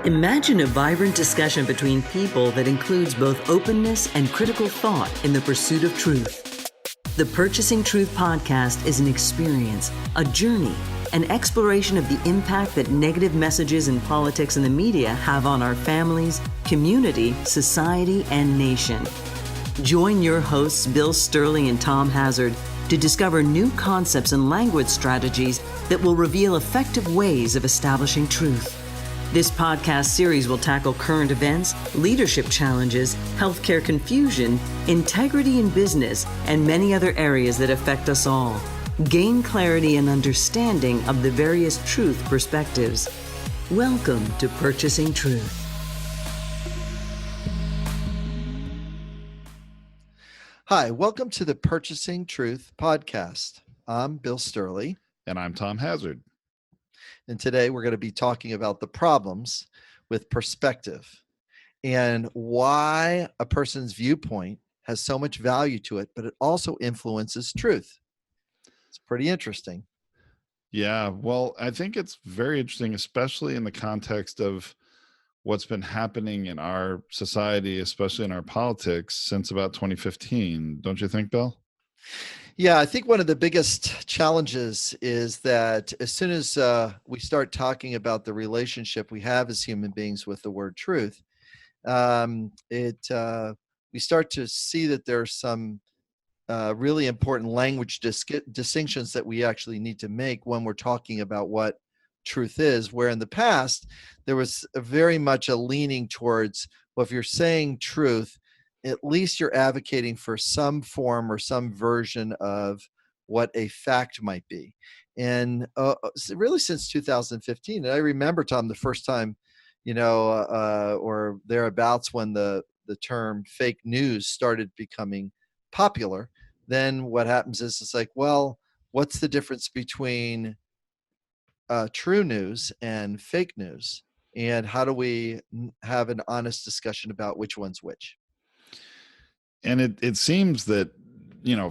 Imagine a vibrant discussion between people that includes both openness and critical thought in the pursuit of truth. The Purchasing Truth podcast is an experience, a journey, an exploration of the impact that negative messages in politics and the media have on our families, community, society, and nation. Join your hosts, Bill Stierle and Tom to discover new concepts and language strategies that will reveal effective ways of establishing truth. This podcast series will tackle current events, leadership challenges, healthcare confusion, integrity in business, and many other areas that affect us all. Gain clarity and understanding of the various truth perspectives. Welcome to Purchasing Truth. Hi, welcome to the Purchasing Truth podcast. I'm Bill Stierle. And I'm Tom Hazard. And today we're going to be talking about the problems with perspective and why a person's viewpoint has so much value to it, but it also influences truth. It's pretty interesting. Yeah, well, I think it's very interesting, especially in the context of what's been happening in our society, especially in our politics, since about 2015. Don't you think, Bill? Yeah, I think one of the biggest challenges is that as soon as we start talking about the relationship we have as human beings with the word truth, we start to see that there's some really important language distinctions that we actually need to make when we're talking about what truth is, where in the past there was very much a leaning towards, well, if you're saying truth, at least you're advocating for some form or some version of what a fact might be. And really since 2015, and I remember, Tom, the first time, or thereabouts when the term fake news started becoming popular, then what happens is it's like, well, what's the difference between true news and fake news? And how do we have an honest discussion about which one's which? And it seems that,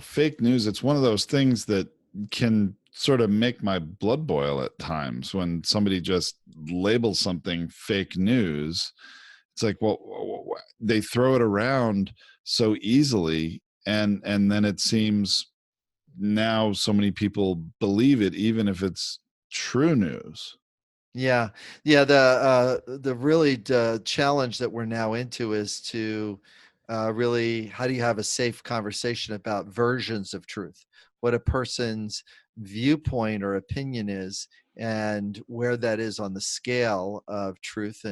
fake news, it's one of those things that can sort of make my blood boil at times when somebody just labels something fake news. It's like, well, they throw it around so easily. And then it seems now so many people believe it, even if it's true news. Yeah. The challenge that we're now into is to really, how do you have a safe conversation about versions of truth, what a person's viewpoint or opinion is, and where that is on the scale of truth.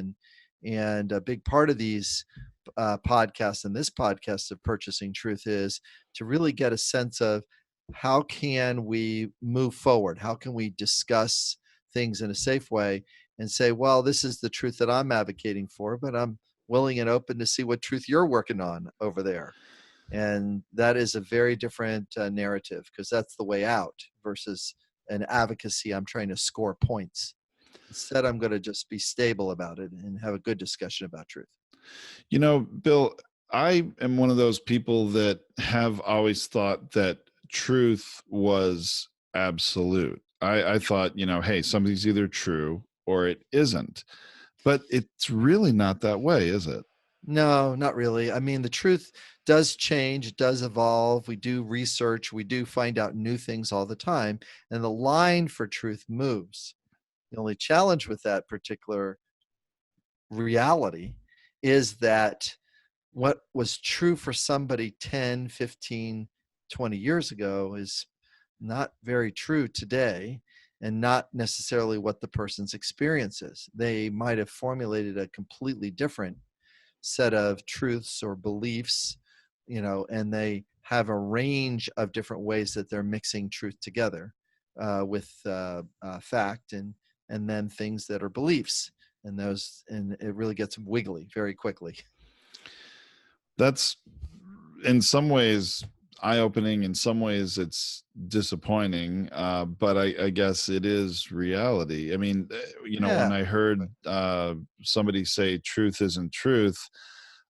And a big part of these podcasts and this podcast of Purchasing Truth is to really get a sense of how can we move forward? How can we discuss things in a safe way and say, well, this is the truth that I'm advocating for, but I'm willing and open to see what truth you're working on over there. And that is a very different narrative, because that's the way out versus an advocacy. I'm trying to score points. Instead, I'm going to just be stable about it and have a good discussion about truth. Bill, I am one of those people that have always thought that truth was absolute. I thought, hey, something's either true or it isn't. But it's really not that way, is it? No, not really. I mean, the truth does change, it does evolve. We do research, we do find out new things all the time, and the line for truth moves. The only challenge with that particular reality is that what was true for somebody 10, 15, 20 years ago is not very true today, and not necessarily what the person's experience is. They might have formulated a completely different set of truths or beliefs, and they have a range of different ways that they're mixing truth together with fact and then things that are beliefs. And it really gets wiggly very quickly. That's in some ways eye-opening. In some ways it's disappointing, but I guess it is reality. I mean, when I heard somebody say truth isn't truth,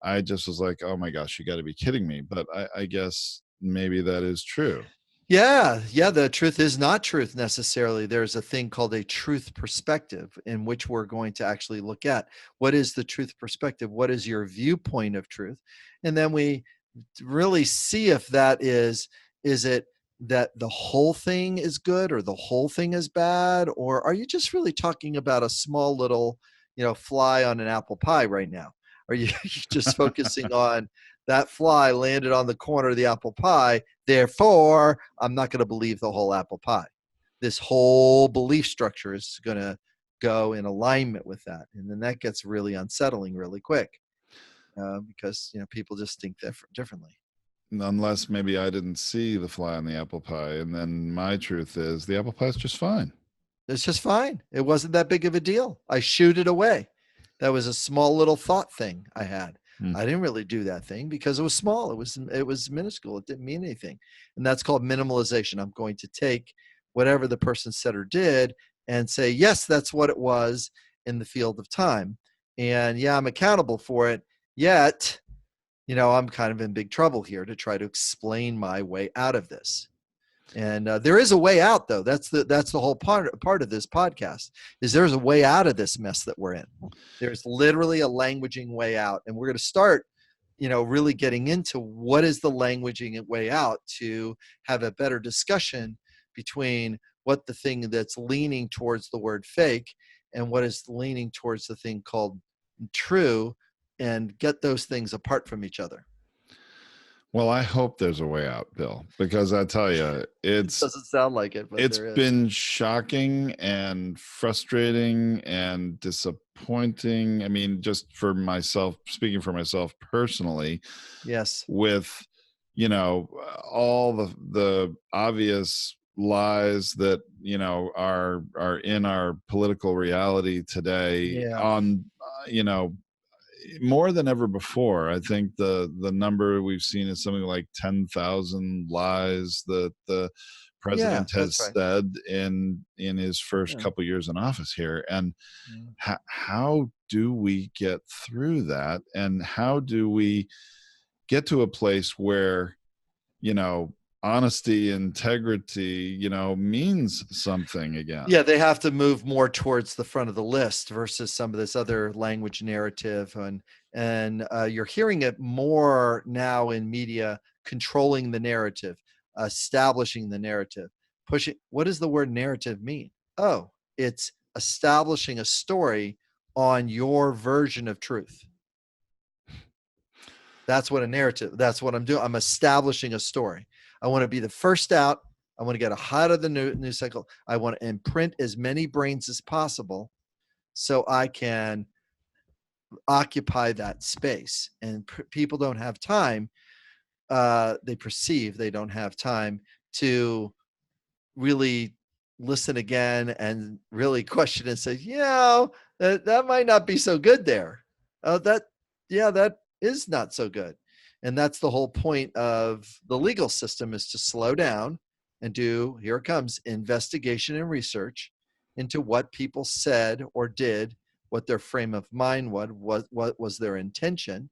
I just was like, oh my gosh, you got to be kidding me. But I guess maybe that is true. Yeah, the truth is not truth necessarily. There's a thing called a truth perspective in which we're going to actually look at what is the truth perspective? What is your viewpoint of truth? And then we really see if that is it that the whole thing is good or the whole thing is bad, or are you just really talking about a small little, fly on an apple pie right now? Are you just focusing on that fly landed on the corner of the apple pie, therefore I'm not going to believe the whole apple pie? This whole belief structure is going to go in alignment with that, and then that gets really unsettling really quick, because people just think differently. Unless maybe I didn't see the fly on the apple pie, and then my truth is the apple pie is just fine. It's just fine. It wasn't that big of a deal. I shooed it away. That was a small little thought thing I had. Hmm. I didn't really do that thing because it was small. It was minuscule. It didn't mean anything. And that's called minimalization. I'm going to take whatever the person said or did and say, yes, that's what it was in the field of time. And yeah, I'm accountable for it. Yet, I'm kind of in big trouble here to try to explain my way out of this. And there is a way out, though. That's the whole part of this podcast. Is there's a way out of this mess that we're in. There's literally a languaging way out, and we're going to start, really getting into what is the languaging way out to have a better discussion between what the thing that's leaning towards the word fake and what is leaning towards the thing called true, and get those things apart from each other. Well, I hope there's a way out, Bill, because I tell you, It doesn't sound like it, but it's there is. been shocking and frustrating and disappointing. I mean, just for myself, speaking for myself personally, Yes. with all the obvious lies that are in our political reality today, Yeah. on more than ever before. I think the number we've seen is something like 10,000 lies that the Yeah, president has that's right. said in his first Yeah. couple years in office here. And Yeah. how do we get through that? And how do we get to a place where, honesty, integrity, means something again? Yeah, they have to move more towards the front of the list versus some of this other language narrative, and you're hearing it more now in media, controlling the narrative, establishing the narrative, pushing. What does the word narrative mean? Oh, it's establishing a story on your version of truth. That's what a narrative. That's what I'm doing. I'm establishing a story. I want to be the first out. I want to get ahead of the news cycle. I want to imprint as many brains as possible so I can occupy that space. And people don't have time. They perceive they don't have time to really listen again and really question and say, that might not be so good there. That is not so good. And that's the whole point of the legal system, is to slow down and do, here it comes, investigation and research into what people said or did, what their frame of mind was, what was their intention,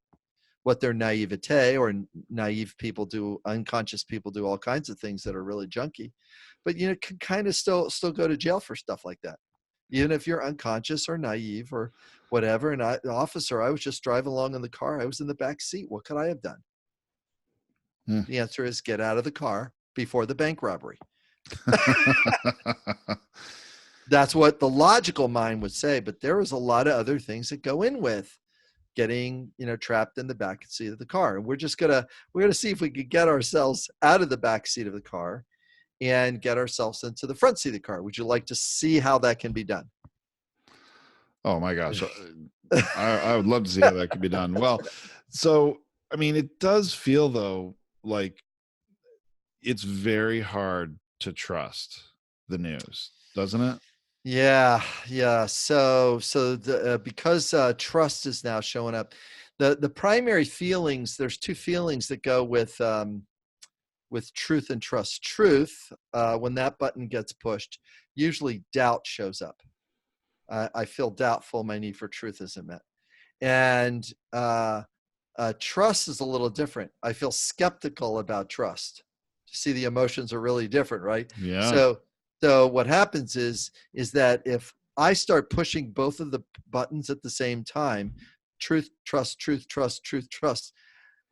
what their naivete, or naive people do, unconscious people do all kinds of things that are really junky, but can kind of still go to jail for stuff like that, even if you're unconscious or naive or whatever. And the officer, I was just driving along in the car, I was in the back seat, what could I have done? The answer is get out of the car before the bank robbery. That's what the logical mind would say, but there was a lot of other things that go in with getting trapped in the back seat of the car. And we're gonna see if we could get ourselves out of the back seat of the car and get ourselves into the front seat of the car. Would you like to see how that can be done? Oh my gosh, I would love to see how that could be done. Well, so I mean, it does feel though like it's very hard to trust the news, doesn't it? Yeah. So because trust is now showing up, the primary feelings. There's two feelings that go with truth and trust. Truth, when that button gets pushed, usually doubt shows up. I feel doubtful. My need for truth isn't met. And trust is a little different. I feel skeptical about trust. See, the emotions are really different, right? Yeah. So what happens is that if I start pushing both of the buttons at the same time, truth, trust, truth, trust, truth, trust,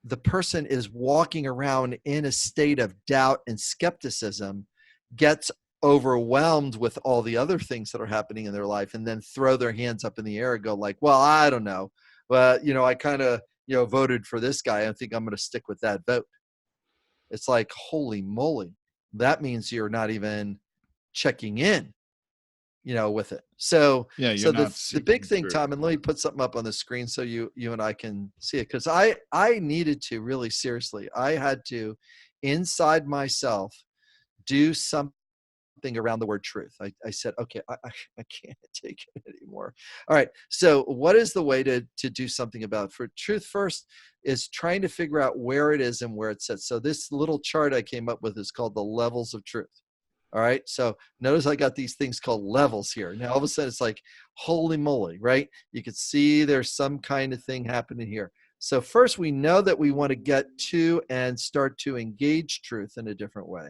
the person is walking around in a state of doubt and skepticism, gets overwhelmed with all the other things that are happening in their life, and then throw their hands up in the air and go like, well, I don't know. But, I kind of, voted for this guy. I think I'm going to stick with that vote. It's like, holy moly. That means you're not even checking in, with it. So, Yeah, you're so not the big seeking thing, truth. Tom, and let me put something up on the screen so you and I can see it. Cause I needed to really seriously, I had to inside myself do something around the word truth. I said, okay, I can't take it anymore. All right. So what is the way to do something about it? For truth first is trying to figure out where it is and where it sits. So this little chart I came up with is called the levels of truth. All right. So notice I got these things called levels here. Now all of a sudden it's like, holy moly, right? You can see there's some kind of thing happening here. So first we know that we want to get to and start to engage truth in a different way.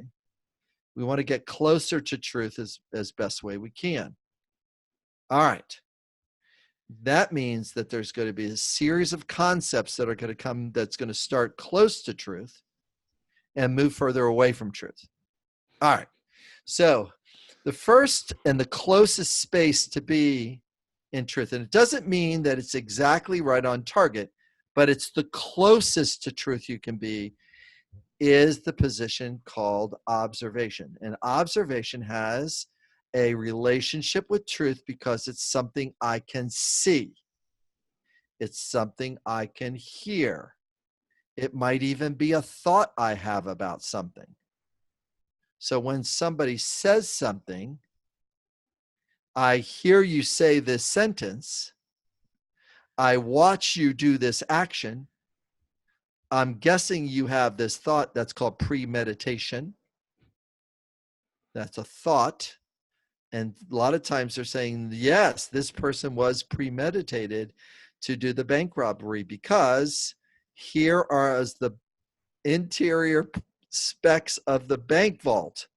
We want to get closer to truth as best way we can. All right. That means that there's going to be a series of concepts that are going to come that's going to start close to truth and move further away from truth. All right. So the first and the closest space to be in truth, and it doesn't mean that it's exactly right on target, but it's the closest to truth you can be, is the position called observation. And observation has a relationship with truth because it's something I can see. It's something I can hear. It might even be a thought I have about something. So when somebody says something, I hear you say this sentence, I watch you do this action, I'm guessing you have this thought that's called premeditation. That's a thought. And a lot of times they're saying, yes, this person was premeditated to do the bank robbery because here are the interior specs of the bank vault.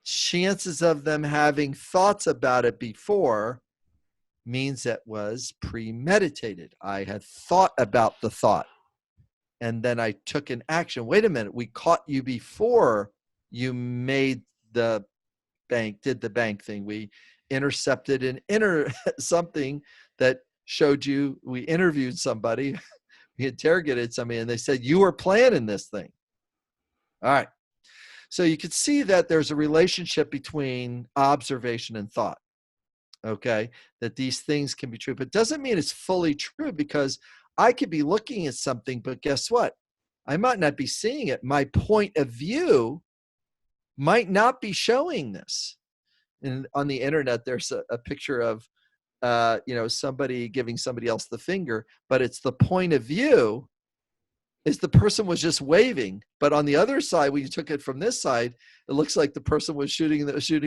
Chances of them having thoughts about it before means that was premeditated. I had thought about the thought and then I took an action. Wait a minute, we caught you before you made the did the bank thing. We intercepted something that showed you, we interviewed somebody, we interrogated somebody, and they said, you were planning this thing. All right. So you could see that there's a relationship between observation and thought. Okay. That these things can be true, but doesn't mean it's fully true because I could be looking at something, but guess what? I might not be seeing it. My point of view might not be showing this. And on the internet, there's a picture of, somebody giving somebody else the finger, but it's the point of view is the person was just waving. But on the other side, when you took it from this side, it looks like the person was shooting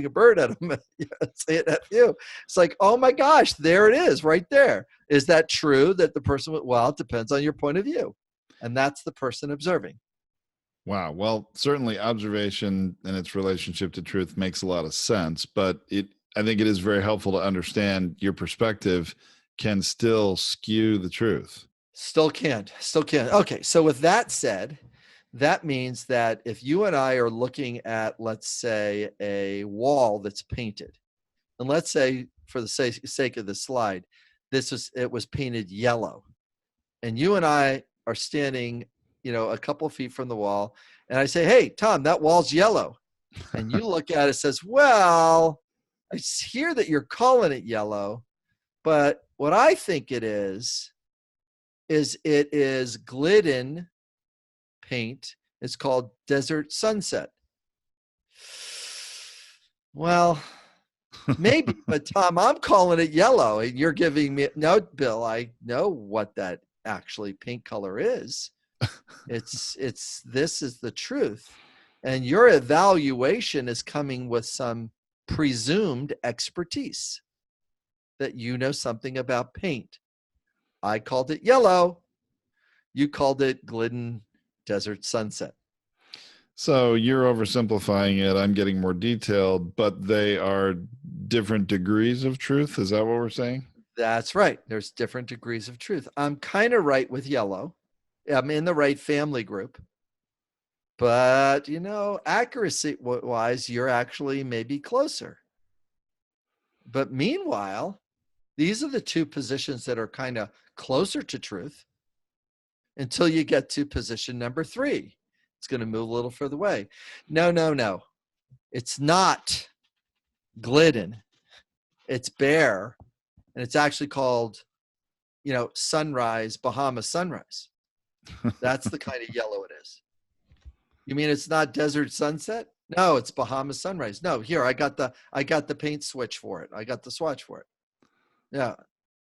a bird at them. Say it at you. It's like, oh my gosh, there it is right there. Is that true that the person, well, it depends on your point of view. And that's the person observing. Wow. Well, certainly observation and its relationship to truth makes a lot of sense, but I think it is very helpful to understand your perspective can still skew the truth. Still can. Okay. So with that said, that means that if you and I are looking at, let's say, a wall that's painted, and let's say for the sake of the slide, it was painted yellow, and you and I are standing, a couple of feet from the wall, and I say, hey, Tom, that wall's yellow. And you look at it and says, well, I hear that you're calling it yellow, but what I think it is it is Glidden paint. It's called Desert Sunset. Well, maybe, but Tom, I'm calling it yellow, and you're giving me no, Bill. I know what that actually paint color is. It's this is the truth, and your evaluation is coming with some presumed expertise that you know something about paint. I called it yellow. You called it Glidden Desert Sunset. So you're oversimplifying it. I'm getting more detailed, but they are different degrees of truth. Is that what we're saying? That's right. There's different degrees of truth. I'm kind of right with yellow. I'm in the right family group. But, accuracy wise, you're actually maybe closer. But meanwhile, these are the two positions that are kind of closer to truth until you get to position number 3. It's going to move a little further away. No. It's not Glidden. It's Bear. And it's actually called, sunrise, Bahamas sunrise. That's the kind of yellow it is. You mean it's not desert sunset? No, it's Bahamas sunrise. No, here I got the paint switch for it. I got the swatch for it. Yeah.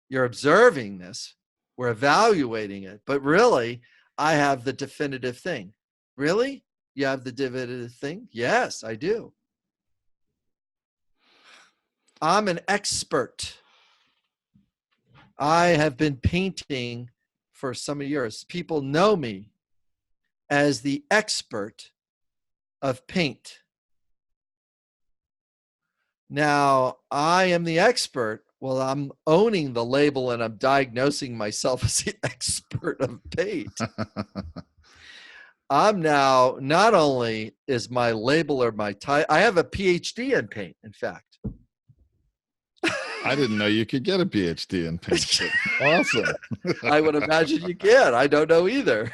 You're observing this. We're evaluating it. But really, I have the definitive thing. Really? You have the definitive thing? Yes, I do. I'm an expert. I have been painting for some years. People know me as the expert of paint. Now, I am the expert. Well, I'm owning the label and I'm diagnosing myself as the expert of paint. I'm now, not only is my label or my title, I have a PhD in paint, in fact. I didn't know you could get a PhD in paint. Awesome. I would imagine you can. I don't know either.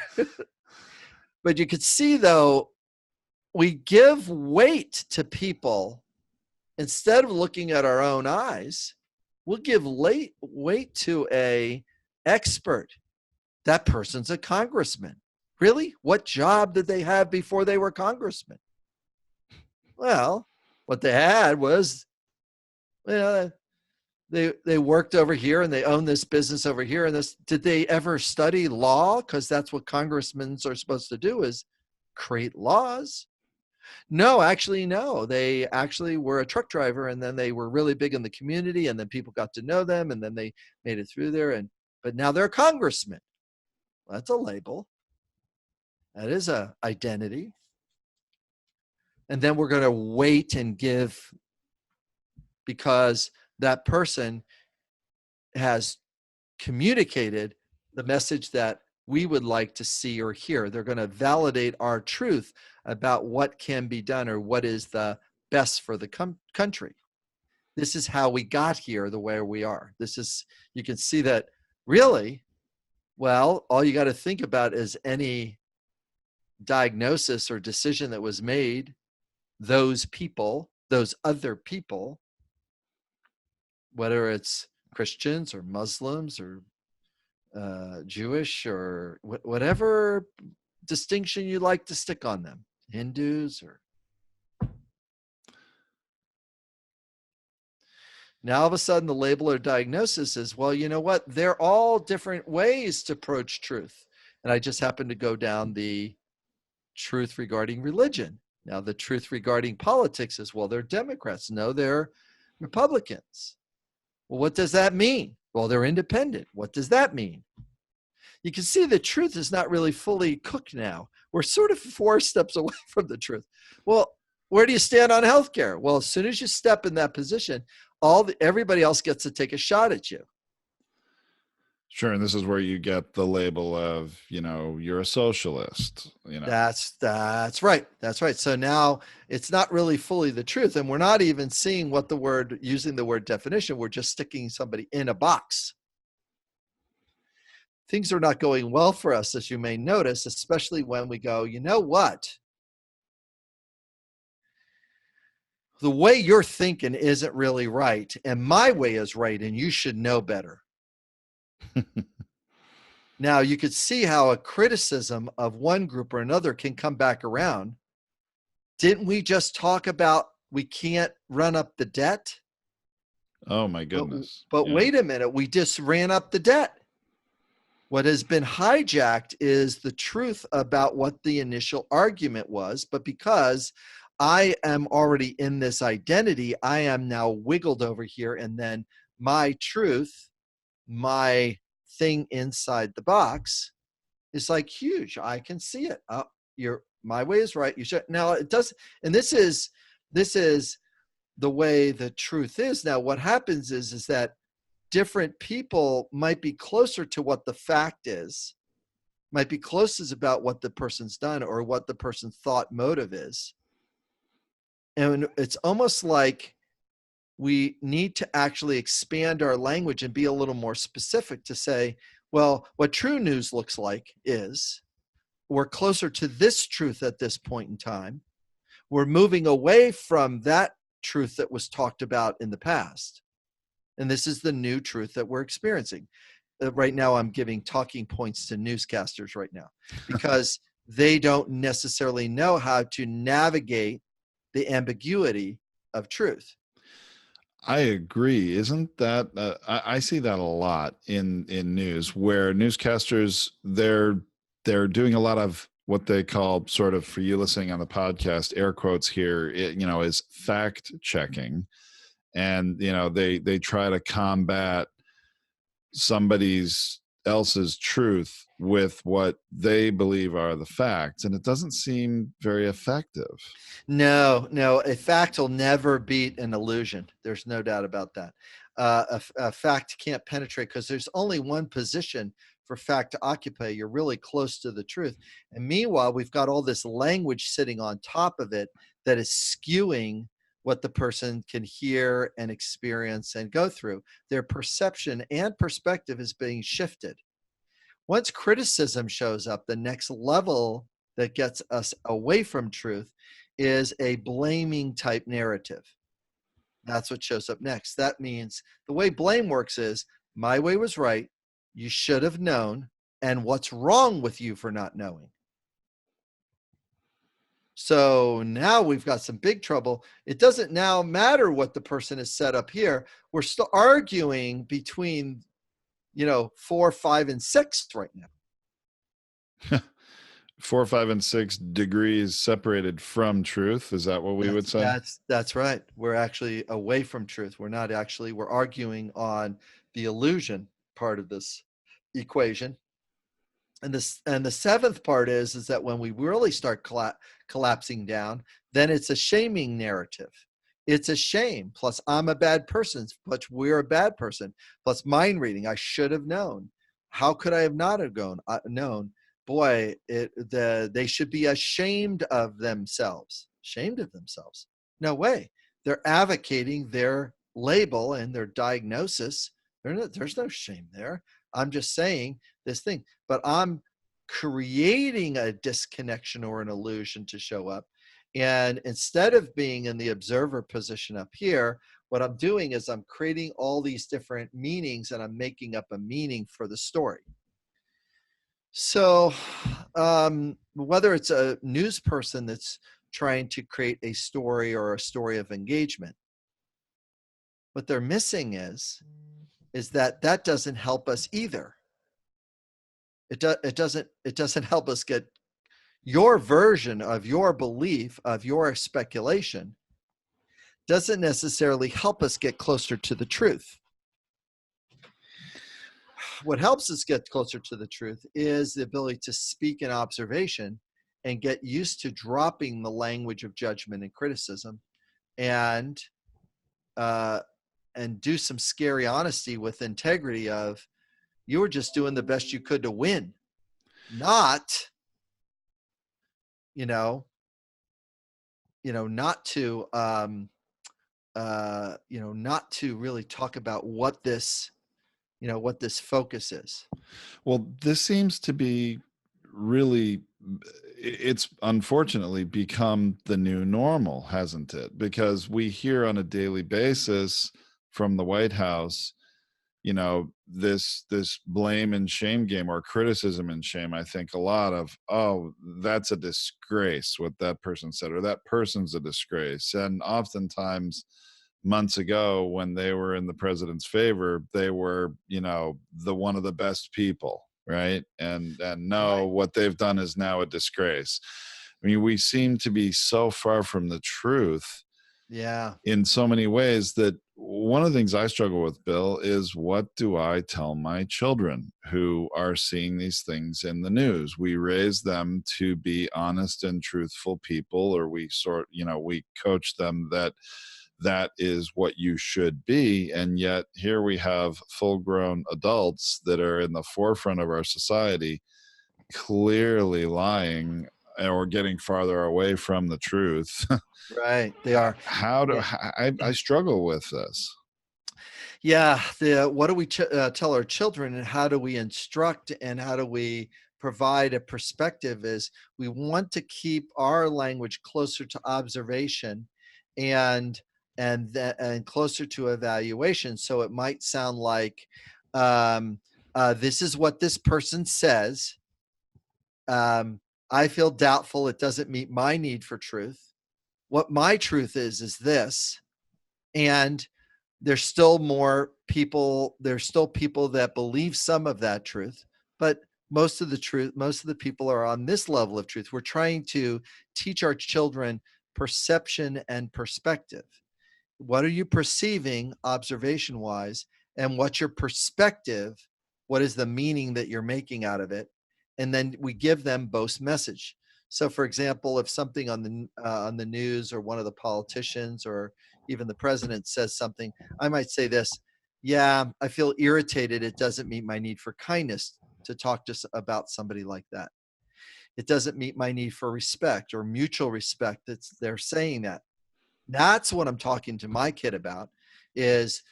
But you could see, though, we give weight to people instead of looking at our own eyes. We'll give weight to a expert. That person's a congressman. Really? What job did they have before they were congressmen? Well, what they had was, they worked over here and they owned this business over here. And this, did they ever study law? Because that's what congressmen are supposed to do, is create laws. No, actually, no. They actually were a truck driver, and then they were really big in the community, and then people got to know them, and then they made it through there. But now they're a congressman. Well, that's a label. That is a identity. And then we're going to wait and give, because that person has communicated the message that we would like to see or hear. They're going to validate our truth about what can be done or what is the best for the country. This is how we got here the way we are. You can see that really, well, all you got to think about is any diagnosis or decision that was made, those other people, whether it's Christians or Muslims or Jewish or whatever distinction you like to stick on them, Hindus or. Now all of a sudden the label or diagnosis is, well, you know what? They're all different ways to approach truth. And I just happened to go down the truth regarding religion. Now the truth regarding politics is, well, they're Democrats. No, they're Republicans. Well, what does that mean? Well, they're independent. What does that mean? You can see the truth is not really fully cooked now. We're sort of 4 steps away from the truth. Well, where do you stand on healthcare? Well, as soon as you step in that position, everybody else gets to take a shot at you. Sure, and this is where you get the label of, you're a socialist. That's right. That's right. So now it's not really fully the truth, and we're not even seeing using the word definition. We're just sticking somebody in a box. Things are not going well for us, as you may notice, especially when we go, you know what? The way you're thinking isn't really right, and my way is right, and you should know better. Now, you could see how a criticism of one group or another can come back around. Didn't we just talk about we can't run up the debt? Oh, my goodness. But Yeah. Wait a minute. We just ran up the debt. What has been hijacked is the truth about what the initial argument was. But because I am already in this identity, I am now wiggled over here. And then my truth, my thing inside the box is like huge. I can see it. My way is right. You should. Now it does. And this is the way the truth is. Now what happens is that different people might be closer to what the fact is, might be closest about what the person's done or what the person's thought motive is. And it's almost like we need to actually expand our language and be a little more specific to say, well, what true news looks like is we're closer to this truth at this point in time. We're moving away from that truth that was talked about in the past. And this is the new truth that we're experiencing. Right now, I'm giving talking points to newscasters right now because they don't necessarily know how to navigate the ambiguity of truth. I agree. Isn't that I see that a lot in news, where newscasters they're doing a lot of what they call, sort of, for you listening on the podcast, air quotes here, is fact checking, and they try to combat somebody's else's truth with what they believe are the facts, and it doesn't seem very effective. No, a fact will never beat an illusion. There's no doubt about that. A fact can't penetrate because there's only one position for fact to occupy. You're really close to the truth. And meanwhile, we've got all this language sitting on top of it that is skewing what the person can hear and experience and go through. Their perception and perspective is being shifted. Once criticism shows up, the next level that gets us away from truth is a blaming type narrative. That's what shows up next. That means the way blame works is, my way was right, you should have known, and what's wrong with you for not knowing? So now we've got some big trouble. It doesn't now matter what the person has set up here. We're still arguing between 4, 5, and 6 right now. 4, 5, and 6 degrees separated from truth. Is that what we would say? That's right. We're actually away from truth. We're not actually, we're arguing on the illusion part of this equation. And the seventh part is that when we really start collapsing down, then it's a shaming narrative. It's a shame, plus I'm a bad person, plus we're a bad person, plus mind reading. I should have known. How could I have not have known? Boy, they should be ashamed of themselves. Ashamed of themselves? No way. They're advocating their label and their diagnosis. There's no shame there. I'm just saying this thing, but I'm creating a disconnection or an illusion to show up. And instead of being in the observer position up here, what I'm doing is I'm creating all these different meanings and I'm making up a meaning for the story. So whether it's a news person that's trying to create a story or a story of engagement, what they're missing is that doesn't help us either. It doesn't help us get your version of your belief, of your speculation, doesn't necessarily help us get closer to the truth. What helps us get closer to the truth is the ability to speak in observation and get used to dropping the language of judgment and criticism, and do some scary honesty with integrity of, you were just doing the best you could to win, not not to really talk about what this focus is. Well, this seems to be really, it's unfortunately become the new normal, hasn't it? Because we hear on a daily basis from the White House, this blame and shame game, or criticism and shame. I think a lot of, oh, that's a disgrace what that person said, or that person's a disgrace. And oftentimes months ago, when they were in the president's favor, they were, the one of the best people, right? And no, what they've done is now a disgrace. I mean, we seem to be so far from the truth, yeah, in so many ways, that one of the things I struggle with, Bill, is what do I tell my children who are seeing these things in the news? We raise them to be honest and truthful people, or we coach them that that is what you should be. And yet here we have full-grown adults that are in the forefront of our society clearly lying or getting farther away from the truth. Right. They are. How do Yeah. I struggle with this? Yeah. What do we tell our children, and how do we instruct, and how do we provide a perspective? Is we want to keep our language closer to observation and and closer to evaluation. So it might sound like, this is what this person says. I feel doubtful. It doesn't meet my need for truth. What my truth is this. And there's still people that believe some of that truth, but most of the people are on this level of truth. We're trying to teach our children perception and perspective. What are you perceiving observation wise, and what's your perspective? What is the meaning that you're making out of it? And then we give them both message. So for example, if something on the news, or one of the politicians, or even the president says something, I might say this: yeah, I feel irritated. It doesn't meet my need for kindness to talk to about somebody like that. It doesn't meet my need for respect or mutual respect. They're saying that. That's what I'm talking to my kid about, is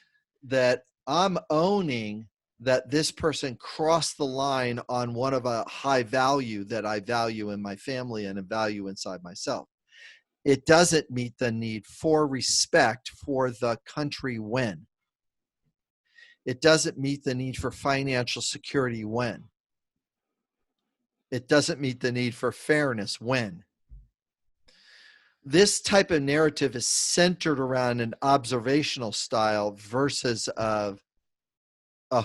that I'm owning that this person crossed the line on one of a high value that I value in my family and a value inside myself. It doesn't meet the need for respect for the country when. It doesn't meet the need for financial security when. It doesn't meet the need for fairness when. This type of narrative is centered around an observational style versus of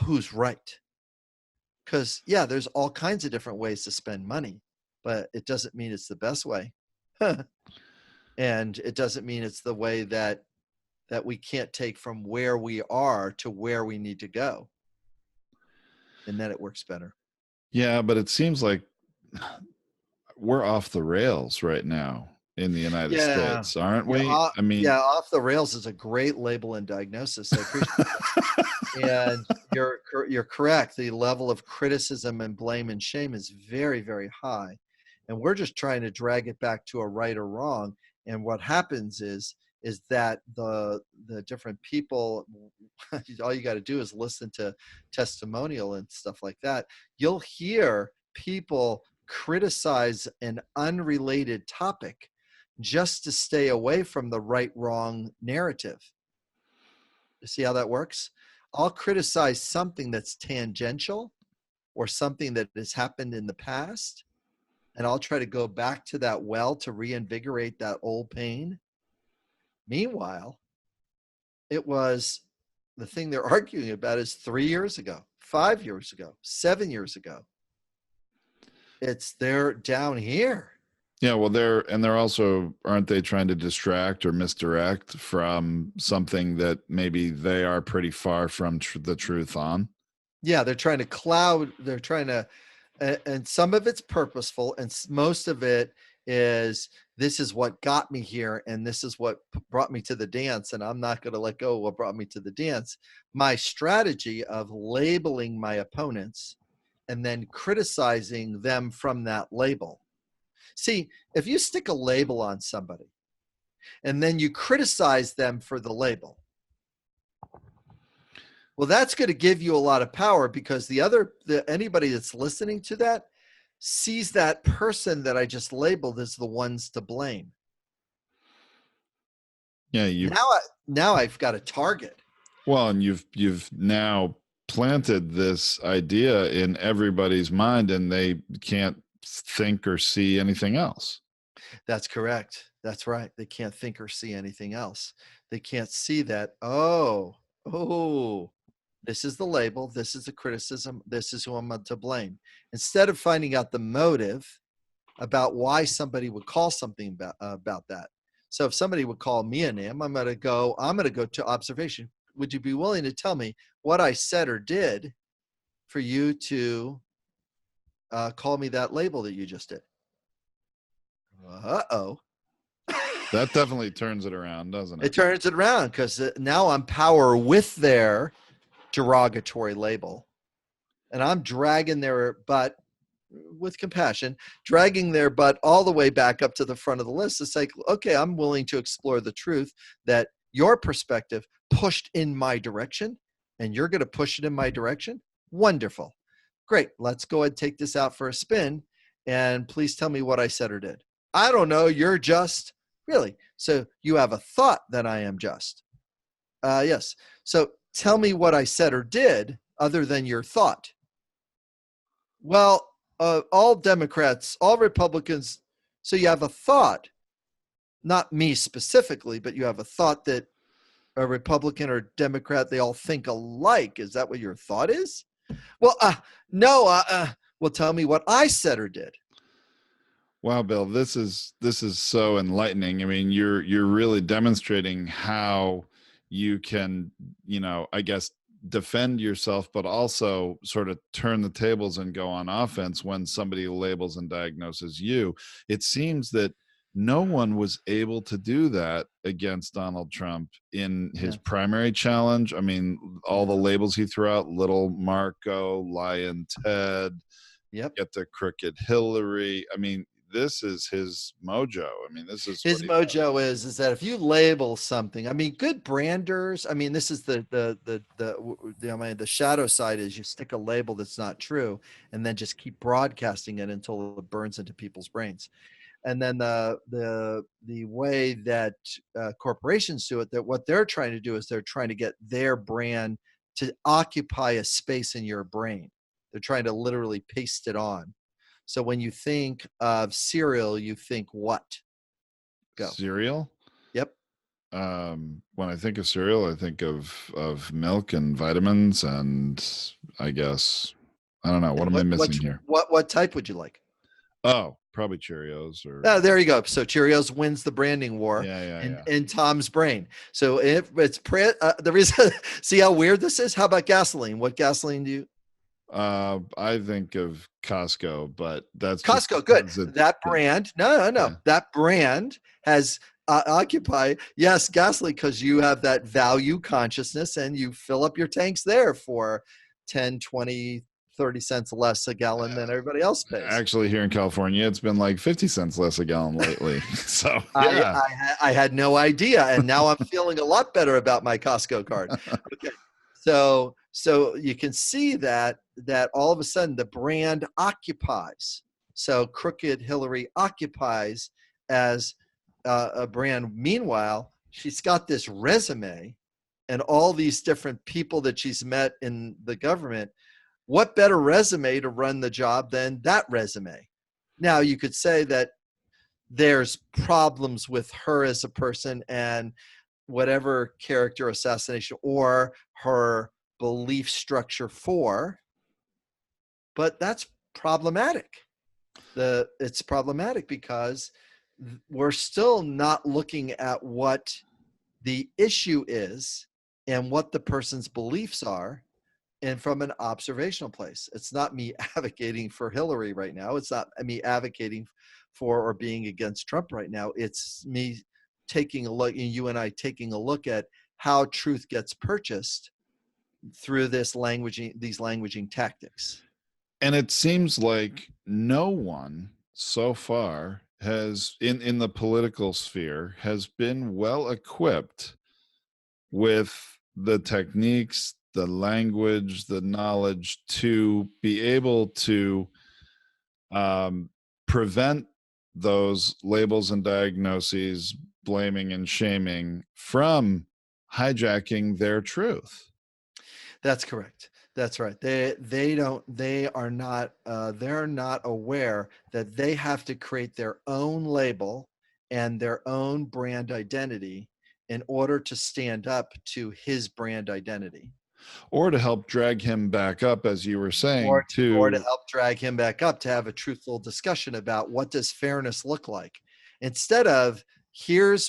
who's right. Because, yeah, there's all kinds of different ways to spend money, but it doesn't mean it's the best way. And it doesn't mean it's the way that we can't take from where we are to where we need to go. And then it works better. Yeah, but it seems like we're off the rails right now in the United Yeah. States, aren't Yeah. we? I mean, Yeah. Off the rails is a great label and diagnosis. I appreciate it. And you're correct. The level of criticism and blame and shame is very, very high. And we're just trying to drag it back to a right or wrong. And what happens is that the different people, all you got to do is listen to testimonial and stuff like that. You'll hear people criticize an unrelated topic just to stay away from the right wrong narrative. You see how that works? I'll criticize something that's tangential or something that has happened in the past, and I'll try to go back to that well to reinvigorate that old pain. Meanwhile, it was the thing they're arguing about is 3 years ago, 5 years ago, 7 years ago. They're down here. yeah, well, they're also, aren't they trying to distract or misdirect from something that maybe they are pretty far from the truth on? Yeah, they're trying to cloud. They're trying to, and some of it's purposeful, and most of it is, this is what got me here, and this is what brought me to the dance, and I'm not going to let go of what brought me to the dance. My strategy of labeling my opponents and then criticizing them from that label. See, if you stick a label on somebody and then you criticize them for the label, well, that's going to give you a lot of power, because anybody that's listening to that sees that person that I just labeled as the ones to blame. Yeah, now I've got a target. Well, and you've now planted this idea in everybody's mind, and they can't think or see anything else. That's correct. That's right. They can't think or see anything else. They can't see that, oh, this is the label, this is the criticism, this is who I'm to blame. Instead of finding out the motive about why somebody would call something about that. So if somebody would call me a name, I'm going to go to observation. would you be willing to tell me what I said or did for you to call me that label that you just did? Uh-oh. That definitely turns it around, doesn't It it? turns it around because now I'm power with their derogatory label, and I'm dragging their butt with compassion, dragging their butt all the way back up to the front of the list. It's like, okay, I'm willing to explore the truth that your perspective pushed in my direction, and you're going to push it in my direction. Wonderful. Great. Let's go ahead and take this out for a spin. And please tell me what I said or did. I don't know. You're just. Really? So you have a thought that I am just. Yes. So tell me what I said or did other than your thought. Well, all Democrats, all Republicans. So you have a thought, not me specifically, but you have a thought that a Republican or Democrat, they all think alike. Is that what your thought is? Well, no. Well, tell me what I said or did. Wow, Bill, this is so enlightening. I mean, you're really demonstrating how you can, I guess, defend yourself, but also sort of turn the tables and go on offense when somebody labels and diagnoses you. It seems that no one was able to do that against Donald Trump in his primary challenge. I mean, all the labels he threw out: little Marco, Lion Ted, get the crooked Hillary. I mean, this is his mojo. I mean, this is his mojo is that if you label something, I mean, good branders. I mean, this is the shadow side is you stick a label that's not true, and then just keep broadcasting it until it burns into people's brains. And then the way that corporations do it, that what they're trying to do is they're trying to get their brand to occupy a space in your brain. They're trying to literally paste it on. So when you think of cereal, you think what? Go. Cereal? Yep. When I think of cereal, I think of milk and vitamins, and I guess, I don't know. What am I missing here? What type would you like? Oh, probably Cheerios. Or there you go. So Cheerios wins the branding war in Tom's brain. So if it's the reason, see how weird this is? How about gasoline? What gasoline do you? I think of Costco, but that's Costco. Good. That brand. No. Yeah. That brand has occupy. Yes, gasoline, because you have that value consciousness and you fill up your tanks there for 10, 20, 30 cents less a gallon than everybody else pays. Actually, here in California, it's been like 50 cents less a gallon lately. So yeah. I had no idea. And now I'm feeling a lot better about my Costco card. Okay. So you can see that all of a sudden the brand occupies. So crooked Hillary occupies as a brand. Meanwhile, she's got this resume and all these different people that she's met in the government. What better resume to run the job than that resume? Now, you could say that there's problems with her as a person and whatever character assassination or her belief structure but that's problematic. It's problematic because we're still not looking at what the issue is and what the person's beliefs are, and from an observational place. It's not me advocating for Hillary right now. It's not me advocating for or being against Trump right now. It's me taking a look, and you and I taking a look at how truth gets purchased through these languaging tactics. And it seems like no one so far has in the political sphere has been well equipped with the techniques, the language, the knowledge to be able to prevent those labels and diagnoses, blaming and shaming, from hijacking their truth. That's correct. That's right. They're not aware that they have to create their own label and their own brand identity in order to stand up to his brand identity. Or to help drag him back up, as you were saying, or to help drag him back up, to have a truthful discussion about what does fairness look like, instead of here's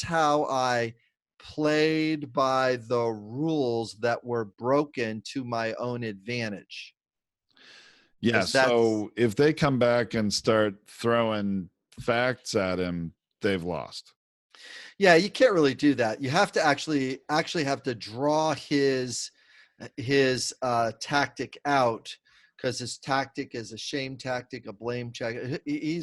how I played by the rules that were broken to my own advantage. Yeah. 'Cause that's, So if they come back and start throwing facts at him, they've lost. yeah, you can't really do that. You have to actually have to draw his tactic out, because his tactic is a shame tactic, a blame tactic. He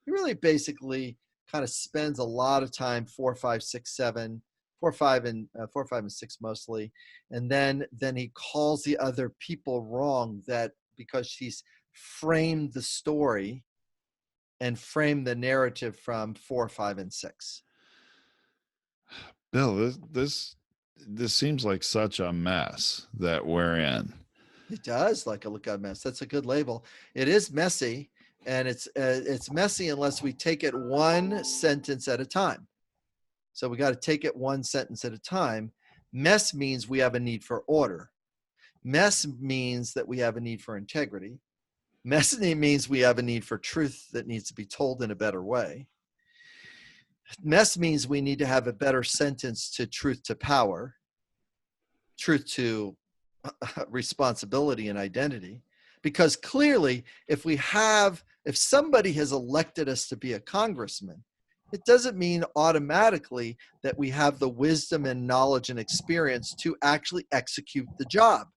really basically kind of spends a lot of time 4, 5, 6, 7, 4, 5, and 4, 5, and 6 mostly, and then he calls the other people wrong, that because he's framed the story and framed the narrative from 4, 5, and 6. Bill, this seems like such a mess that we're in. It does like a lookout mess. That's a good label. It is messy, and it's messy unless we take it one sentence at a time. So we got to take it one sentence at a time. Mess means we have a need for order. Mess means that we have a need for integrity. Mess means we have a need for truth that needs to be told in a better way. Mess means we need to have a better sentence to truth to power, truth to responsibility and identity. Because clearly, if somebody has elected us to be a congressman, it doesn't mean automatically that we have the wisdom and knowledge and experience to actually execute the job.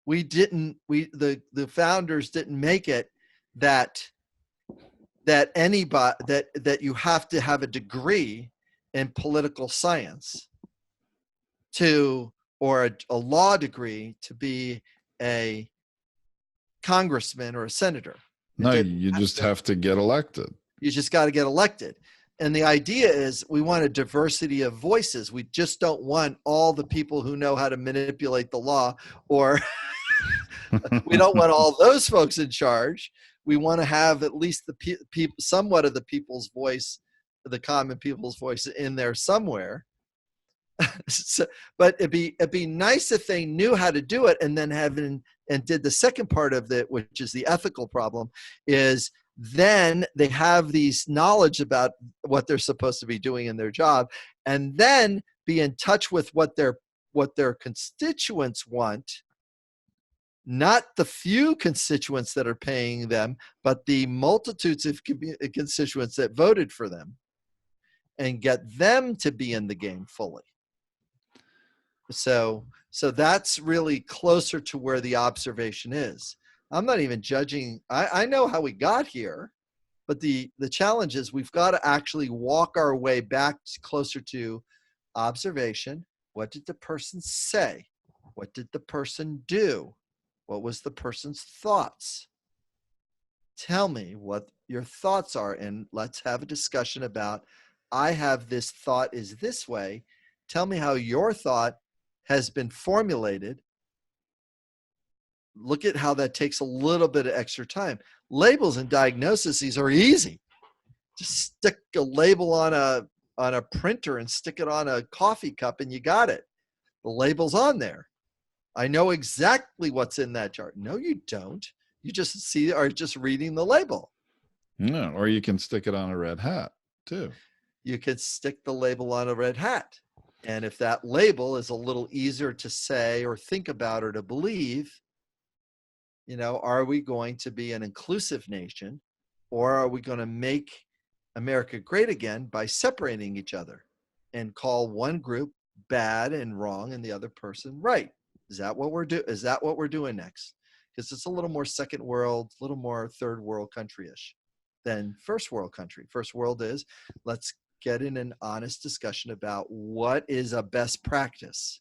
The founders didn't make it that anybody that you have to have a degree in political science or a law degree to be a congressman or a senator. No, you just have to get elected. You just got to get elected. And the idea is we want a diversity of voices. We just don't want all the people who know how to manipulate the law, or we don't want all those folks in charge. We want to have at least the people, somewhat of the people's voice, the common people's voice in there somewhere. But it'd be nice if they knew how to do it, and then and did the second part of it, which is the ethical problem, is then they have these knowledge about what they're supposed to be doing in their job, and then be in touch with what their constituents want, not the few constituents that are paying them, but the multitudes of constituents that voted for them, and get them to be in the game fully. So that's really closer to where the observation is. I'm not even judging. I know how we got here, but the challenge is we've got to actually walk our way back closer to observation. What did the person say? What did the person do? What was the person's thoughts? Tell me what your thoughts are, and let's have a discussion about, I have this thought is this way. Tell me how your thought has been formulated. Look at how that takes a little bit of extra time. Labels and diagnoses are easy. Just stick a label on a printer and stick it on a coffee cup, and you got it. The label's on there. I know exactly what's in that jar. No, you don't. You just are just reading the label. No, or you can stick it on a red hat too. You could stick the label on a red hat. And if that label is a little easier to say or think about or to believe, are we going to be an inclusive nation, or are we going to make America great again by separating each other and call one group bad and wrong and the other person right? Is that what we're doing? Is that what we're doing next? Because it's a little more second world, a little more third world country-ish than first world country. First world is, let's get in an honest discussion about what is a best practice.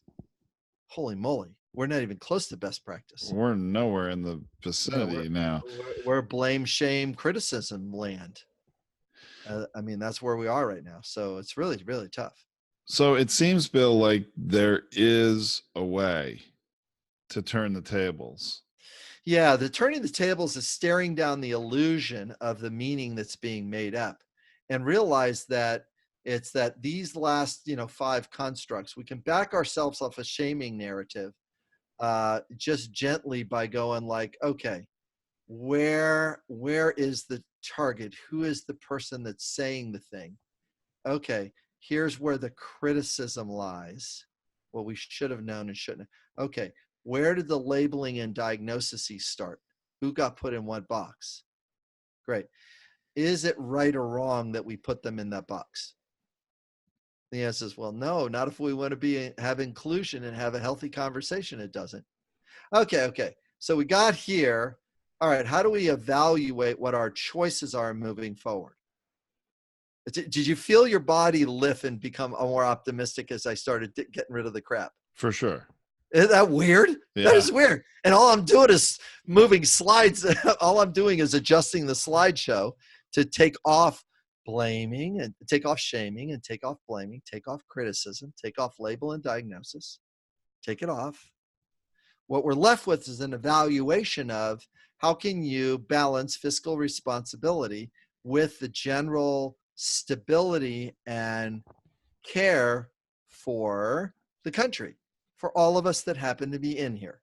Holy moly, we're not even close to best practice. We're nowhere in the vicinity now. We're blame, shame, criticism land. That's where we are right now. So it's really, really tough. So it seems, Bill, like there is a way to turn the tables. Yeah, the turning the tables is staring down the illusion of the meaning that's being made up, and realize that it's that these last 5 constructs, we can back ourselves off a shaming narrative just gently by going like, okay, where is the target? Who is the person that's saying the thing? Okay, Here's where the criticism lies. What we should have known and shouldn't have. Okay, where did the labeling and diagnoses start? Who got put in what box? Great. Is it right or wrong that we put them in that box? The answer is, well, no, not if we want to have inclusion and have a healthy conversation. It doesn't. Okay. So we got here. All right, how do we evaluate what our choices are moving forward? Did you feel your body lift and become more optimistic as I started getting rid of the crap? For sure. Isn't that weird? Yeah. That is weird. And all I'm doing is moving slides. All I'm doing is adjusting the slideshow to take off blaming and take off shaming and take off blaming, take off criticism, take off label and diagnosis, take it off. What we're left with is an evaluation of how can you balance fiscal responsibility with the general stability and care for the country, for all of us that happen to be in here.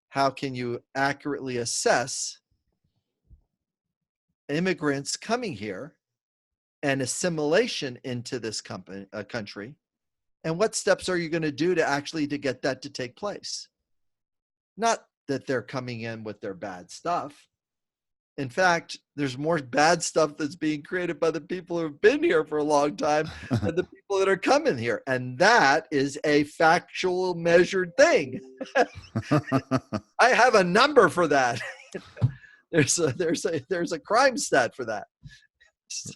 How can you accurately assess immigrants coming here and assimilation into this country? And what steps are you going to do to get that to take place? Not that they're coming in with their bad stuff. In fact, there's more bad stuff that's being created by the people who have been here for a long time than the people that are coming here. And that is a factual measured thing. I have a number for that. There's a crime stat for that. So,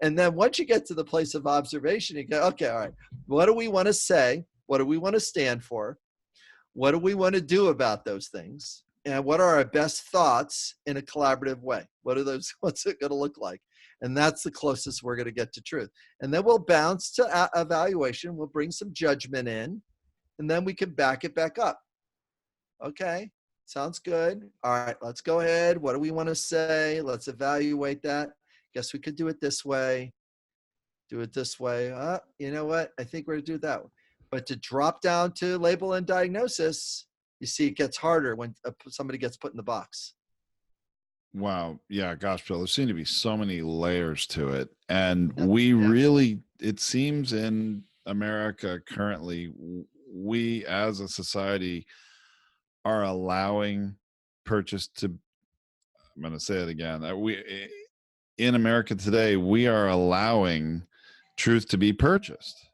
and then once you get to the place of observation, you go, okay, all right, what do we want to say? What do we want to stand for? What do we want to do about those things? And what are our best thoughts in a collaborative way? What's it going to look like? And that's the closest we're going to get to truth. And then we'll bounce to evaluation. We'll bring some judgment in, and then we can back it back up. Okay, sounds good. All right, let's go ahead. What do we want to say? Let's evaluate that. Guess we could do it this way. Do it this way. You know what? I think we're going to do that. But to drop down to label and diagnosis, you see, it gets harder when somebody gets put in the box. Wow. Yeah. Gosh, Bill, there seem to be so many layers to it. And it seems in America currently, we as a society are allowing purchase to, I'm going to say it again, in America today, we are allowing truth to be purchased.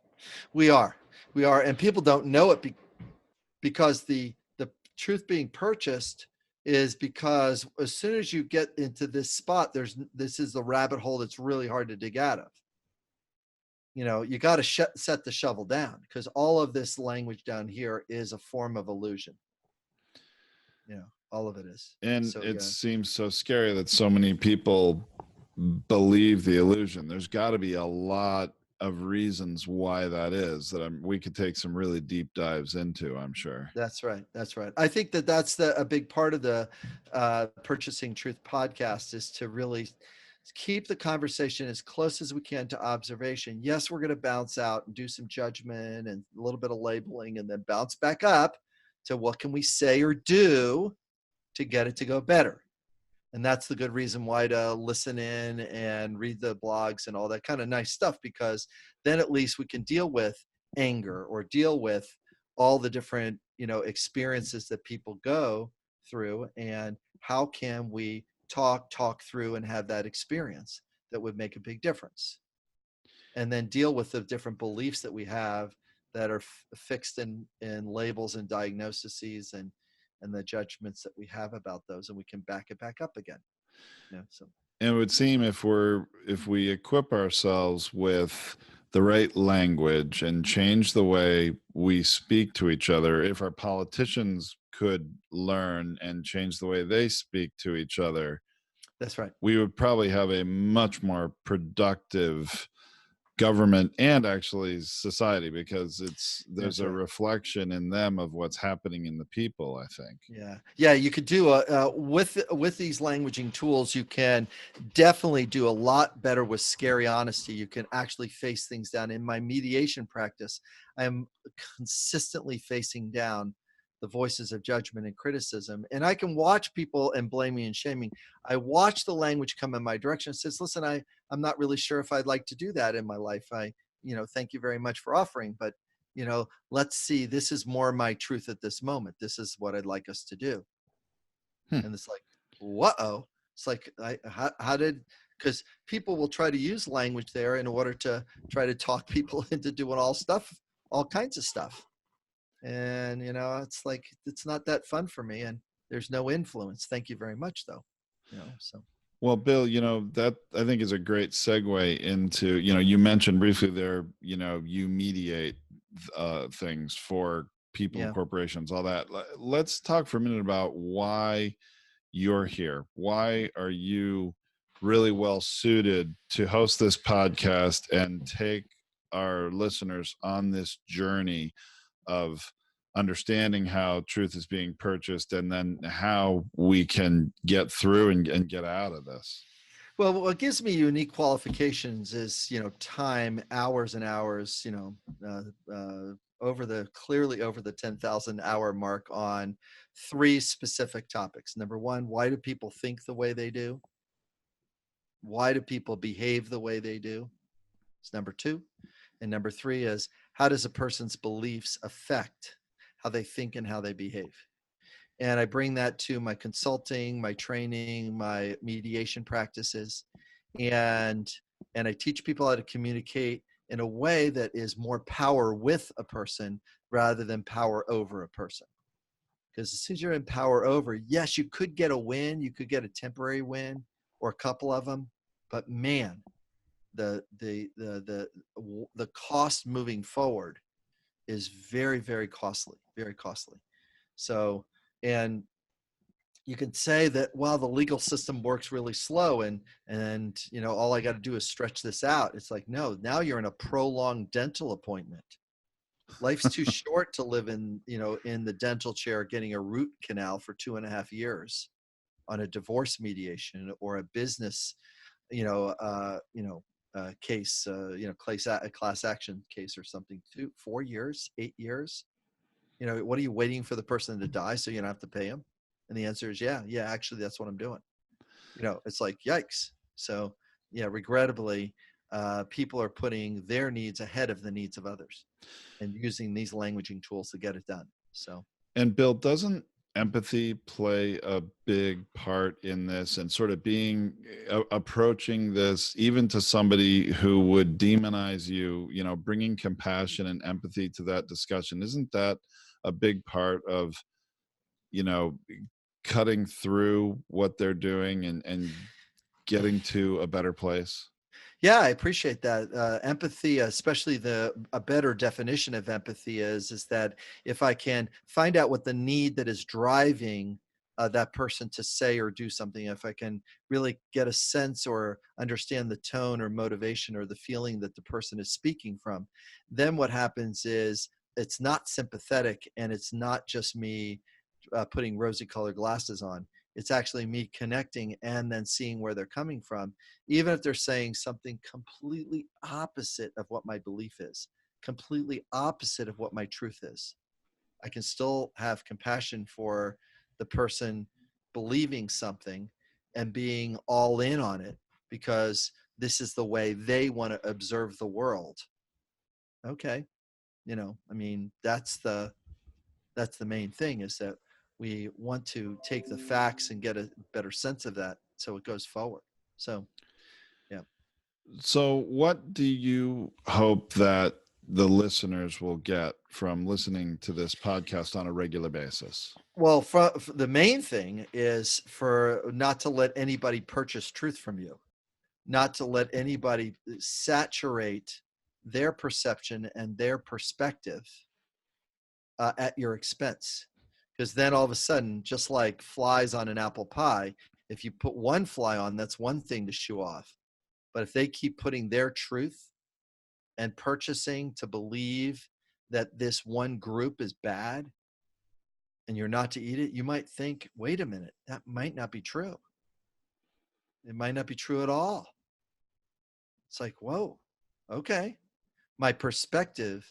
We are. And people don't know it because the truth being purchased is because as soon as you get into this spot, this is the rabbit hole that's really hard to dig out of. You got to set the shovel down, because all of this language down here is a form of illusion. All of it is. And seems so scary that so many people believe the illusion. There's got to be a lot of reasons why that is, that we could take some really deep dives into, I'm sure. That's right. I think that's a big part of the Purchasing Truth podcast, is to really keep the conversation as close as we can to observation. Yes, we're going to bounce out and do some judgment and a little bit of labeling, and then bounce back up to what can we say or do to get it to go better. And that's the good reason why to listen in and read the blogs and all that kind of nice stuff, because then at least we can deal with anger or deal with all the different, experiences that people go through, and how can we talk through and have that experience that would make a big difference. And then deal with the different beliefs that we have that are fixed in labels and diagnoses and the judgments that we have about those, and we can back it back up again. So. And it would seem if we equip ourselves with the right language and change the way we speak to each other, if our politicians could learn and change the way they speak to each other, that's right, we would probably have a much more productive government and actually society, because there's a reflection in them of what's happening in the people, I think. Yeah, you could do with these languaging tools, you can definitely do a lot better with scary honesty. You can actually face things down. In my mediation practice, I am consistently facing down the voices of judgment and criticism, and I can watch people and blaming and shaming. I watch the language come in my direction. It says, listen, I'm not really sure if I'd like to do that in my life. thank you very much for offering, but, let's see, this is more my truth at this moment. This is what I'd like us to do. Hmm. And it's like, whoa. It's like, how did, because people will try to use language there in order to try to talk people into doing all kinds of stuff. And, it's like, it's not that fun for me. And there's no influence. Thank you very much, though. So. Well, Bill, that I think is a great segue into, you mentioned briefly there, you mediate things for people, Yeah. corporations, all that. Let's talk for a minute about why you're here. Why are you really well suited to host this podcast and take our listeners on this journey of understanding how truth is being purchased and then how we can get through and get out of this? Well, what gives me unique qualifications is, time, hours and hours, clearly over the 10,000 hour mark on 3 specific topics. Number 1, why do people think the way they do? Why do people behave the way they do? It's number 2. And number 3 is, how does a person's beliefs affect how they think and how they behave? And I bring that to my consulting, my training, my mediation practices, and I teach people how to communicate in a way that is more power with a person rather than power over a person. Because as soon as you're in power over, yes, you could get a win, you could get a temporary win or a couple of them, but man, the cost moving forward is very, very costly, very costly. So, and you can say that, well, the legal system works really slow and all I got to do is stretch this out. It's like, no, now you're in a prolonged dental appointment. Life's too short to live in the dental chair getting a root canal for 2.5 years on a divorce mediation or a business case, a class action case or something. 4 years, 8 years. What are you waiting for the person to die so you don't have to pay them? And the answer is, yeah, actually, that's what I'm doing. It's like, yikes. So, yeah, regrettably, people are putting their needs ahead of the needs of others and using these languaging tools to get it done. So, and Bill, doesn't empathy play a big part in this and sort of approaching this even to somebody who would demonize you, bringing compassion and empathy to that discussion? Isn't that a big part of, cutting through what they're doing and getting to a better place? yeah, I appreciate that. Empathy, especially a better definition of empathy is that if I can find out what the need that is driving that person to say or do something, if I can really get a sense or understand the tone or motivation or the feeling that the person is speaking from, then what happens is it's not sympathetic and it's not just me putting rosy colored glasses on. It's actually me connecting and then seeing where they're coming from, even if they're saying something completely opposite of what my belief is, completely opposite of what my truth is. I can still have compassion for the person believing something and being all in on it because this is the way they want to observe the world. Okay. That's the main thing, is that we want to take the facts and get a better sense of that so it goes forward. So, yeah. So what do you hope that the listeners will get from listening to this podcast on a regular basis? Well, the main thing is for not to let anybody purchase truth from you, not to let anybody saturate their perception and their perspective at your expense. Because then all of a sudden, just like flies on an apple pie, if you put one fly on, that's one thing to shoo off. But if they keep putting their truth and purchasing to believe that this one group is bad and you're not to eat it, you might think, wait a minute, that might not be true. It might not be true at all. It's like, whoa, okay. My perspective,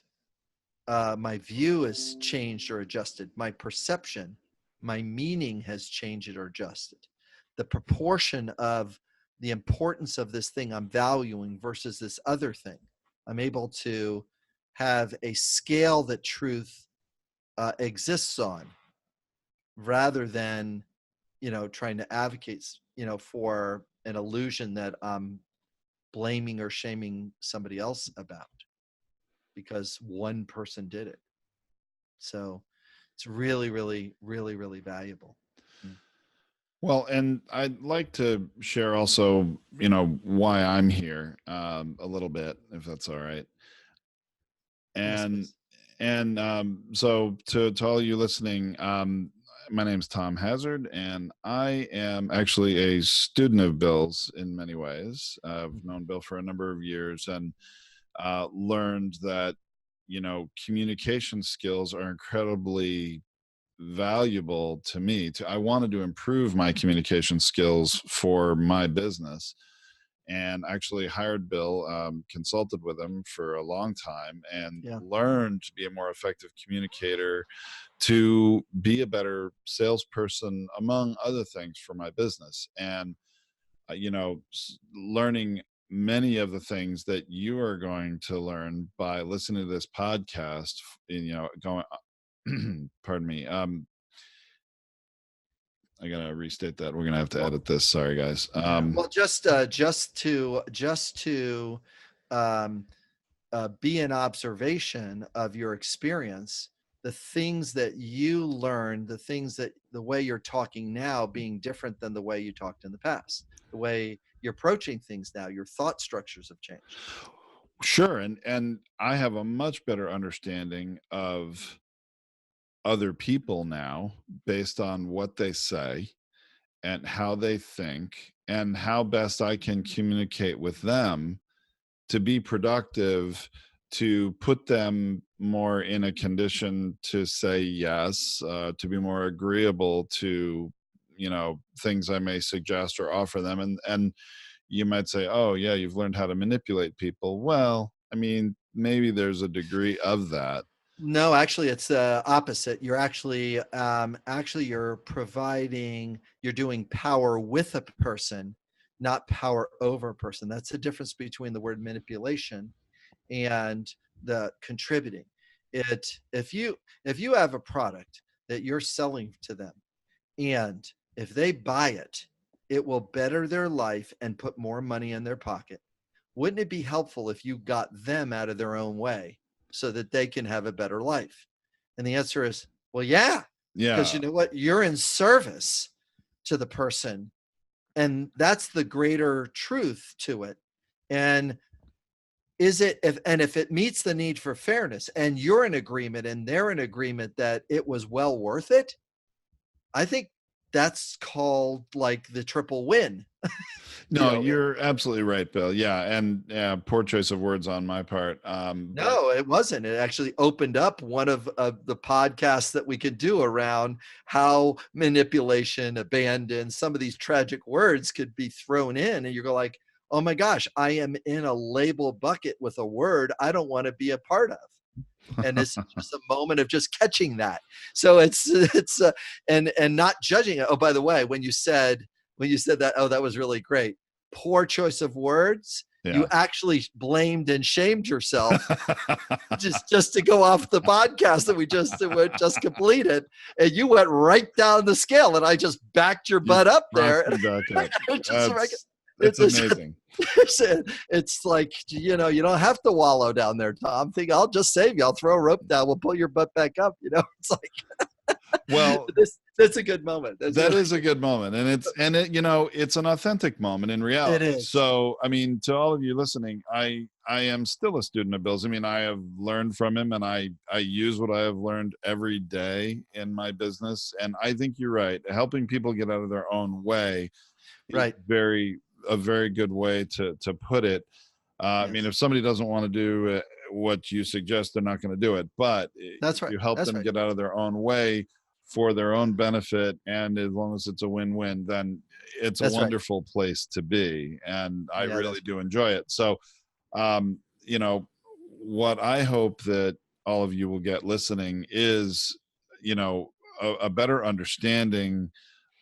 my view has changed or adjusted. My perception, my meaning has changed or adjusted. The proportion of the importance of this thing I'm valuing versus this other thing I'm able to have a scale that truth exists on, rather than, trying to advocate, for an illusion that I'm blaming or shaming somebody else about because one person did it. So it's really, really, really, really valuable. Well, and I'd like to share also, why I'm here a little bit, if that's all right. Yes, And please. so to all you listening, my name's Tom Hazard, and I am actually a student of Bill's in many ways. I've known Bill for a number of years, and learned that communication skills are incredibly valuable to me. I wanted to improve my communication skills for my business, and actually hired Bill, consulted with him for a long time, and Yeah. learned to be a more effective communicator, to be a better salesperson, among other things, for my business. And learning many of the things that you are going to learn by listening to this podcast, going pardon me, I gotta restate that. We're gonna have to edit this. Sorry, guys. Well, just to um, be an observation of your experience, the things that you learned, the way you're talking now being different than the way you talked in the past, the way you're approaching things now, your thought structures have changed. Sure, and I have a much better understanding of other people now based on what they say and how they think, and how best I can communicate with them to be productive, to put them more in a condition to say yes, to be more agreeable to things I may suggest or offer them. And you might say, oh yeah, you've learned how to manipulate people. Well, I mean, maybe there's a degree of that. No, actually, it's the opposite. You're doing power with a person, not power over a person. That's the difference between the word manipulation and the contributing. It if you have a product that you're selling to them, and if they buy it, it will better their life and put more money in their pocket. Wouldn't it be helpful if you got them out of their own way so that they can have a better life? And the answer is, well, yeah, because Yeah. you know what? You're in service to the person. And that's the greater truth to it. And if it meets the need for fairness and you're in agreement and they're in agreement that it was well worth it, I think that's called like the triple win. you No, know, you're absolutely right, Bill. Yeah, and poor choice of words on my part. But No, it wasn't. It actually opened up one of the podcasts that we could do around how manipulation, abandon, some of these tragic words could be thrown in. And you go like, oh my gosh, I am in a label bucket with a word I don't want to be a part of. And this is just a moment of just catching that. So and not judging it. Oh, by the way, when you said that, oh, that was really great. Poor choice of words. You yeah. actually blamed and shamed yourself just to go off the podcast that we just completed, and you went right down the scale, and I just backed your You butt up brought there. me back up. Just, It's amazing. it's like, you don't have to wallow down there, Tom. Think I'll just save you. I'll throw a rope down. We'll pull your butt back up. It's like Well, that's a good moment. that is a good moment, and it's an authentic moment in It reality. is. So I mean, to all of you listening, I am still a student of Bill's. I mean, I have learned from him, and I use what I have learned every day in my business. And I think you're right, helping people get out of their own way is Right. a very good way to put it. I mean, Yes. if somebody doesn't want to do what you suggest, they're not going to do it. But That's if right. you help That's them right. get out of their own way for their own benefit, and as long as it's a win-win, then it's a That's right. wonderful place to be. And I Yeah, really do enjoy it. So, um, what I hope that all of you will get listening is, a better understanding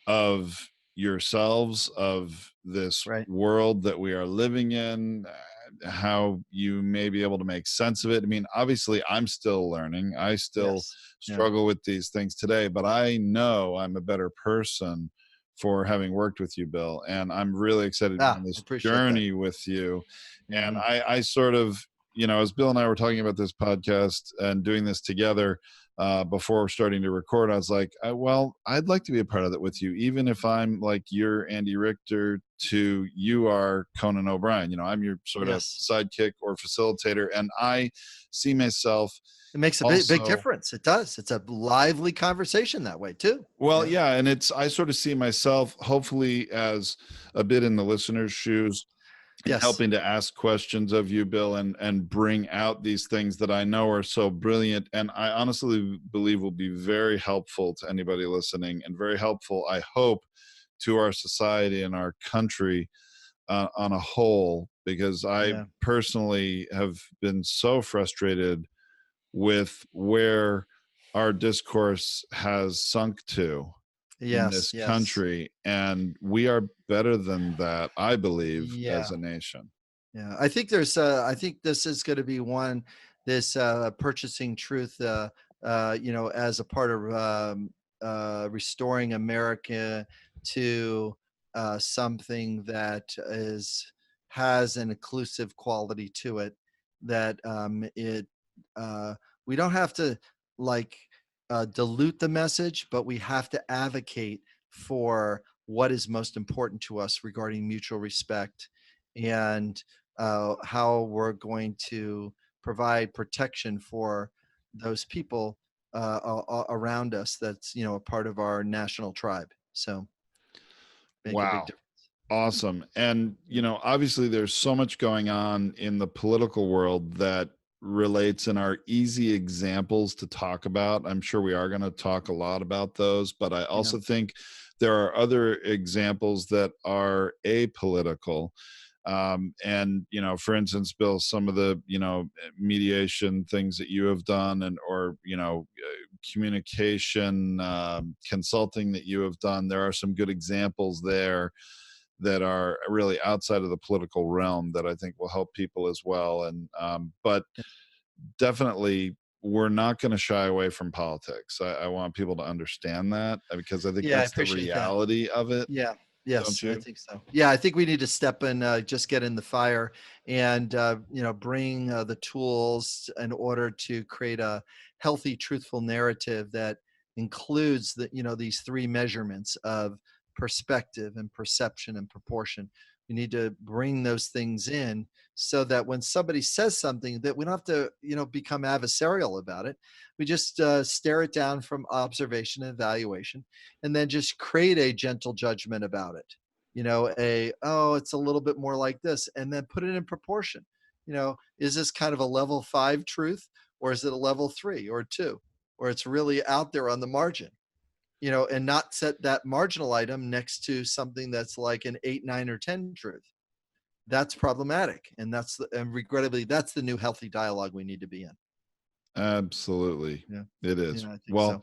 of yourselves, of this right. world that we are living in, how you may be able to make sense of it. I mean, obviously I'm still learning. I still Yes. Yeah. struggle with these things today, but I know I'm a better person for having worked with you, Bill. And I'm really excited to be on I this appreciate that. journey with you. And Mhm. I sort of, as Bill and I were talking about this podcast and doing this together, before starting to record, I was like, well, I'd like to be a part of it with you, even if I'm like you're Andy Richter to you are Conan O'Brien. I'm your sort of Yes. sidekick or facilitator, and I see myself It makes a big also. difference. It does. It's a lively conversation that way too. Well, Yeah. yeah, and I sort of see myself hopefully as a bit in the listener's shoes, and Yes. helping to ask questions of you, Bill, and bring out these things that I know are so brilliant, and I honestly believe will be very helpful to anybody listening, and very helpful, I hope, to our society and our country on a whole, because I Yeah. personally have been so frustrated with where our discourse has sunk to in Yes. this Yes. country, and we are better than that, I believe, as Yeah. a nation. Yeah. I think this is going to be this purchasing truth, as a part of restoring America to something that has an inclusive quality to it, that uh, we don't have to like dilute the message, but we have to advocate for what is most important to us regarding mutual respect, and how we're going to provide protection for those people around us, that's a part of our national tribe. So make a big Wow. difference. Awesome. And, obviously there's so much going on in the political world that relates and are easy examples to talk about. I'm sure we are going to talk a lot about those, but I Yeah. also think there are other examples that are apolitical. And, for instance, Bill, some of the, mediation things that you have done, or, communication consulting that you have done, there are some good examples there that are really outside of the political realm that I think will help people as well. And but definitely, we're not going to shy away from politics. I want people to understand that, because I think Yeah, I that's the appreciate that. reality of it, Yeah. don't Yes, I you? think so. Yeah, I think we need to step in, just get in the fire, and bring the tools in order to create a healthy, truthful narrative that includes these three measurements of perspective and perception and proportion. We need to bring those things in, so that when somebody says something, that we don't have to become adversarial about it. We just stare it down from observation and evaluation, and then just create a gentle judgment about it. It's a little bit more like this, and then put it in proportion. Is this kind of a level 5 truth, or is it a level 3 or 2, or it's really out there on the margin? And not set that marginal item next to something that's like an 8, 9, or 10 truth. That's problematic, and and regrettably, that's the new healthy dialogue we need to be in. Absolutely. Yeah. It is. Yeah, I think Well, so.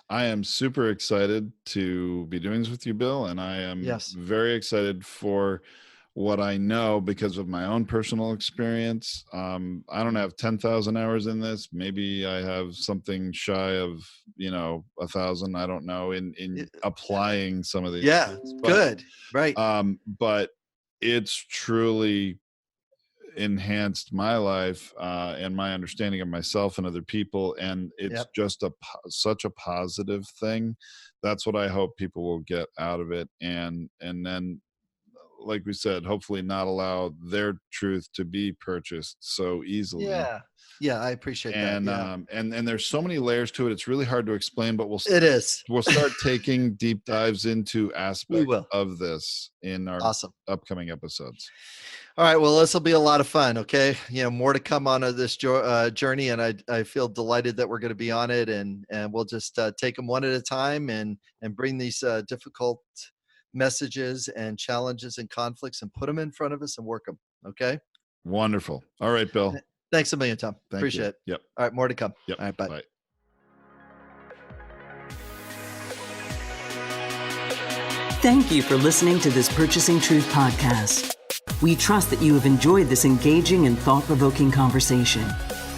I am super excited to be doing this with you, Bill, and I am Yes. very excited for what I know because of my own personal experience. I don't Yeah. have 10,000 hours in this. Maybe I have something shy of, 1,000. I don't know, in It- applying some of these yeah, things, good. Right. but it's truly enhanced my life and my understanding of myself and other people, and it's Yep. just such a positive thing. That's what I hope people will get out of it, and then, like we said, hopefully not allow their truth to be purchased so easily. Yeah. Yeah, I appreciate that. And Yeah. and there's so many layers to it, it's really hard to explain, but It is. we'll start taking deep dives into We aspects will. of this in our Awesome. upcoming episodes. All right. Well, this will be a lot of fun. Okay. More to come on this journey, and I feel delighted that we're going to be on it, and we'll just take them one at a time, and bring these difficult messages and challenges and conflicts, and put them in front of us and work them. Okay. Wonderful. All right, Bill. Thanks a million, Tom. Thank Appreciate you. it. Yep. All right. More to come. Yep. All right. Bye. Bye. Thank you for listening to this Purchasing Truth podcast. We trust that you have enjoyed this engaging and thought-provoking conversation.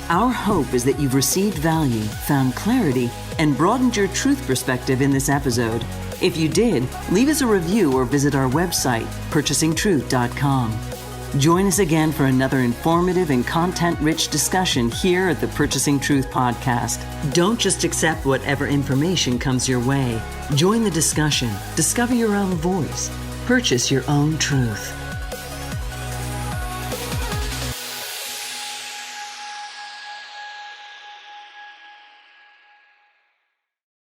Our hope is that you've received value, found clarity, and broadened your truth perspective in this episode. If you did, leave us a review or visit our website, purchasingtruth.com. Join us again for another informative and content-rich discussion here at the Purchasing Truth Podcast. Don't just accept whatever information comes your way. Join the discussion. Discover your own voice. Purchase your own truth.